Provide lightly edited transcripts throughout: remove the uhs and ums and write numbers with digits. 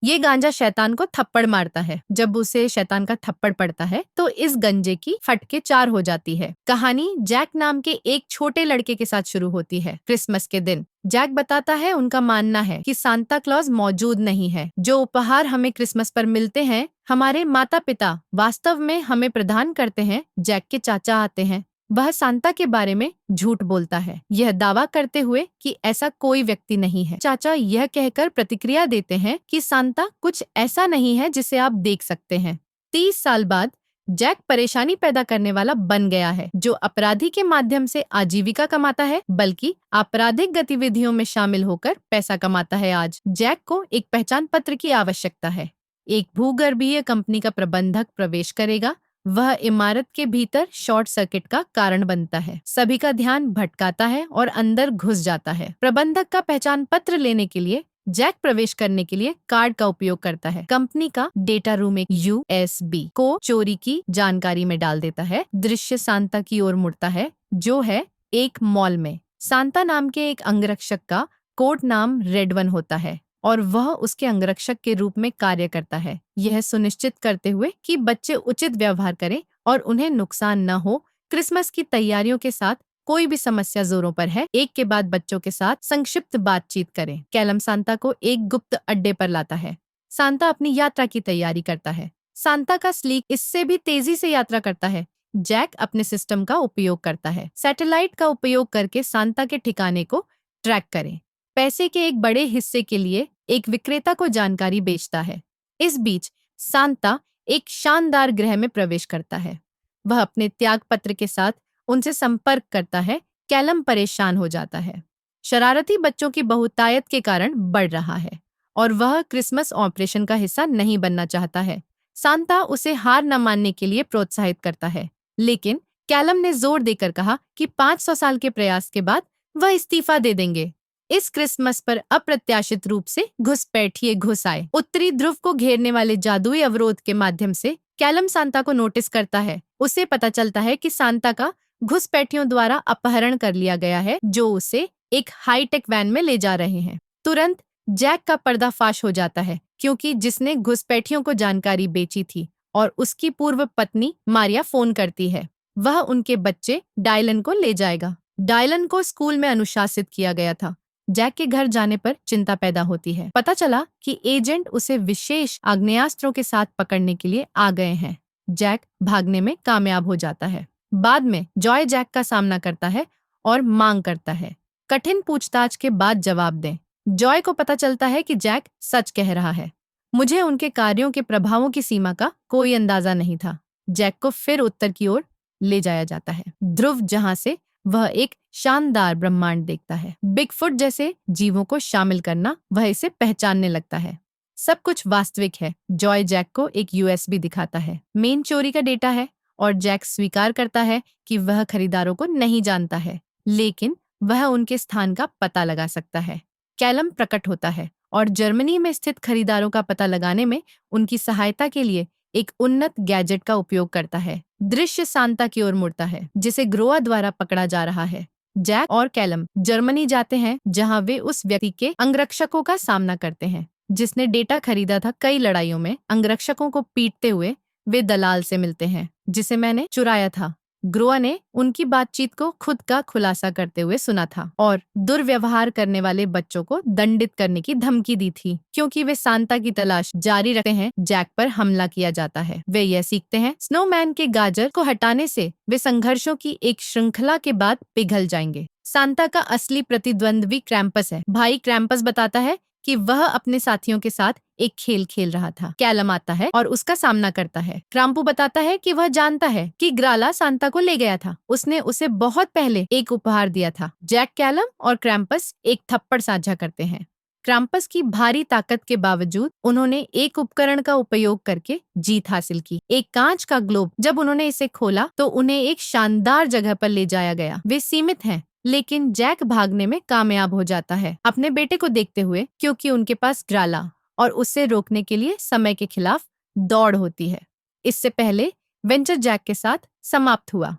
ये गांजा शैतान को थप्पड़ मारता है। जब उसे शैतान का थप्पड़ पड़ता है तो इस गंजे की फटके 4 हो जाती है। कहानी जैक नाम के एक छोटे लड़के के साथ शुरू होती है। क्रिसमस के दिन जैक बताता है उनका मानना है कि सांता क्लॉज मौजूद नहीं है। जो उपहार हमें क्रिसमस पर मिलते हैं हमारे माता पिता वास्तव में हमें प्रदान करते हैं। जैक के चाचा आते हैं। वह सांता के बारे में झूठ बोलता है, यह दावा करते हुए कि ऐसा कोई व्यक्ति नहीं है। चाचा यह कहकर प्रतिक्रिया देते हैं कि सांता कुछ ऐसा नहीं है जिसे आप देख सकते हैं। 30 साल बाद जैक परेशानी पैदा करने वाला बन गया है, जो अपराधी के माध्यम से आजीविका कमाता है बल्कि आपराधिक गतिविधियों में शामिल होकर पैसा कमाता है। आज जैक को एक पहचान पत्र की आवश्यकता है। एक भूगर्भीय कंपनी का प्रबंधक प्रवेश करेगा। वह इमारत के भीतर शॉर्ट सर्किट का कारण बनता है, सभी का ध्यान भटकाता है और अंदर घुस जाता है। प्रबंधक का पहचान पत्र लेने के लिए जैक प्रवेश करने के लिए कार्ड का उपयोग करता है। कंपनी का डेटा रूम एक USB को चोरी की जानकारी में डाल देता है। दृश्य सांता की ओर मुड़ता है, जो है एक मॉल में। सांता नाम के एक अंगरक्षक का कोड नाम रेड वन होता है और वह उसके अंगरक्षक के रूप में कार्य करता है, यह सुनिश्चित करते हुए कि बच्चे उचित व्यवहार करें और उन्हें नुकसान न हो। क्रिसमस की तैयारियों के साथ कोई भी समस्या जोरों पर है। एक के बाद बच्चों के साथ संक्षिप्त बातचीत करें। कैलम सांता को एक गुप्त अड्डे पर लाता है। सांता अपनी यात्रा की तैयारी करता है। सांता का स्लीक इससे भी तेजी से यात्रा करता है। जैक अपने सिस्टम का उपयोग करता है। सैटेलाइट का उपयोग करके सांता के ठिकाने को ट्रैक करें। पैसे के एक बड़े हिस्से के लिए एक विक्रेता को जानकारी बेचता है। इस बीच सांता एक शानदार ग्रह में प्रवेश करता है। वह अपने त्याग पत्र के साथ उनसे संपर्क करता है। कैलम परेशान हो जाता है। शरारती बच्चों की बहुतायत के कारण बढ़ रहा है और वह क्रिसमस ऑपरेशन का हिस्सा नहीं बनना चाहता है। सांता उसे हार न मानने के लिए प्रोत्साहित करता है, लेकिन कैलम ने जोर देकर कहा कि 500 साल के प्रयास के बाद वह इस्तीफा दे देंगे। इस क्रिसमस पर अप्रत्याशित रूप से घुसपैठिए घुस आए। उत्तरी ध्रुव को घेरने वाले जादुई अवरोध के माध्यम से कैलम सांता को नोटिस करता है। उसे पता चलता है कि सांता का घुसपैठियों द्वारा अपहरण कर लिया गया है, जो उसे एक हाईटेक वैन में ले जा रहे हैं। तुरंत जैक का पर्दाफाश हो जाता है, क्योंकि जिसने घुसपैठियों को जानकारी बेची थी और उसकी पूर्व पत्नी मारिया फोन करती है। वह उनके बच्चे डायलन को ले जाएगा। डायलन को स्कूल में अनुशासित किया गया था। जैक के घर जाने पर चिंता पैदा होती है। पता चला कि एजेंट उसे विशेष आग्नेयास्त्रों के साथ पकड़ने के लिए आ गए हैं। जैक भागने में कामयाब हो जाता है। बाद में जॉय जैक का सामना करता है और मांग करता है कठिन पूछताछ के बाद जवाब दें। जॉय को पता चलता है कि जैक सच कह रहा है। मुझे उनके कार्यों के प्रभावों की सीमा का कोई अंदाजा नहीं था। जैक को फिर उत्तर की ओर ले जाया जाता है, ध्रुव जहां से वह एक शानदार ब्रह्मांड देखता है। बिगफुट जैसे जीवों को शामिल करना वह इसे पहचानने लगता है। सब कुछ वास्तविक है। जॉय जैक को एक USB दिखाता है। मेन चोरी का डेटा है और जैक स्वीकार करता है कि वह खरीदारों को नहीं जानता है, लेकिन वह उनके स्थान का पता लगा सकता है। कैलम प्रकट होता है और जर्मनी में स्थित खरीदारों का पता लगाने में उनकी सहायता के लिए एक उन्नत गैजेट का उपयोग करता है। दृश्य सांता की ओर मुड़ता है, जिसे ग्रोआ द्वारा पकड़ा जा रहा है। जैक और कैलम जर्मनी जाते हैं, जहां वे उस व्यक्ति के अंगरक्षकों का सामना करते हैं जिसने डेटा खरीदा था। कई लड़ाइयों में अंगरक्षकों को पीटते हुए वे दलाल से मिलते हैं जिसे मैंने चुराया था। ग्रोआ ने उनकी बातचीत को खुद का खुलासा करते हुए सुना था और दुर्व्यवहार करने वाले बच्चों को दंडित करने की धमकी दी थी। क्योंकि वे सांता की तलाश जारी रखते हैं, जैक पर हमला किया जाता है। वे यह सीखते हैं स्नोमैन के गाजर को हटाने से वे संघर्षों की एक श्रृंखला के बाद पिघल जाएंगे। सांता का असली प्रतिद्वंद्वी क्रैम्पस है। भाई क्रैम्पस बताता है कि वह अपने साथियों के साथ एक खेल खेल रहा था। कैलम आता है और उसका सामना करता है। क्राम्पू बताता है कि वह जानता है कि ग्राला सांता को ले गया था। उसने उसे बहुत पहले एक उपहार दिया था। जैक, कैलम और क्रैम्पस एक थप्पड़ साझा करते हैं। क्रैम्पस की भारी ताकत के बावजूद उन्होंने एक उपकरण का उपयोग करके जीत हासिल की, एक कांच का ग्लोब। जब उन्होंने इसे खोला तो उन्हें एक शानदार जगह पर ले जाया गया। वे सीमित हैं, लेकिन जैक भागने में कामयाब हो जाता है अपने बेटे को देखते हुए, क्योंकि उनके पास ग्राला और उसे रोकने के लिए समय के खिलाफ दौड़ होती है। इससे पहले वेंचर जैक के साथ समाप्त हुआ।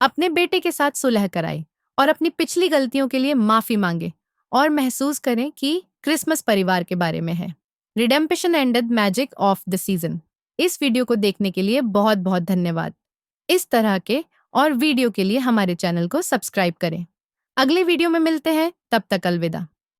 अपने बेटे के साथ सुलह कराई और अपनी पिछली गलतियों के लिए माफी मांगे और महसूस करें कि क्रिसमस परिवार के बारे में है। Redemption ended magic of the season. इस वीडियो को देखने के लिए बहुत बहुत धन्यवाद। इस तरह के और वीडियो के लिए हमारे चैनल को सब्सक्राइब करें। अगले वीडियो में मिलते हैं, तब तक अलविदा।